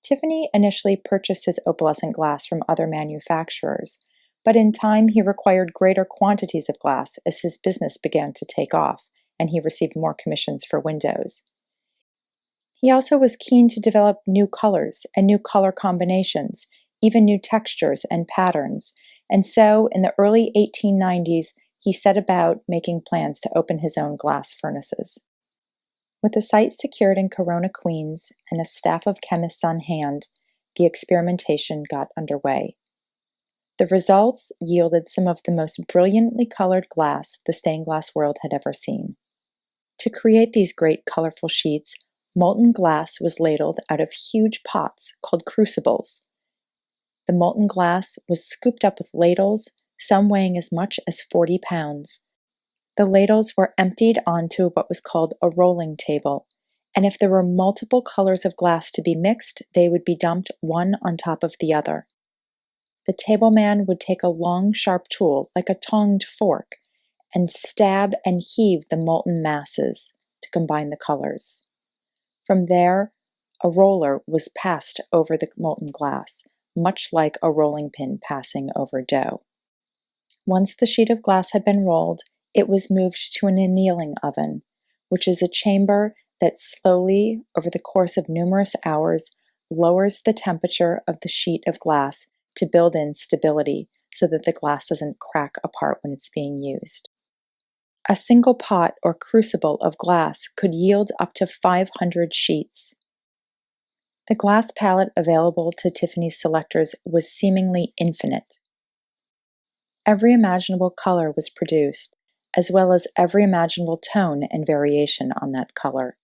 Tiffany initially purchased his opalescent glass from other manufacturers, but in time he required greater quantities of glass as his business began to take off, and he received more commissions for windows. He also was keen to develop new colors and new color combinations, even new textures and patterns, and so in the early 1890s he set about making plans to open his own glass furnaces. With the site secured in Corona, Queens, and a staff of chemists on hand, the experimentation got underway. The results yielded some of the most brilliantly colored glass the stained glass world had ever seen. To create these great colorful sheets, molten glass was ladled out of huge pots called crucibles. The molten glass was scooped up with ladles, some weighing as much as 40 pounds. The ladles were emptied onto what was called a rolling table, and if there were multiple colors of glass to be mixed, they would be dumped one on top of the other. The tableman would take a long, sharp tool, like a tonged fork, and stab and heave the molten masses to combine the colors. From there, a roller was passed over the molten glass, much like a rolling pin passing over dough. Once the sheet of glass had been rolled, it was moved to an annealing oven, which is a chamber that slowly, over the course of numerous hours, lowers the temperature of the sheet of glass to build in stability so that the glass doesn't crack apart when it's being used. A single pot or crucible of glass could yield up to 500 sheets. The glass palette available to Tiffany's selectors was seemingly infinite. Every imaginable color was produced, as well as every imaginable tone and variation on that color.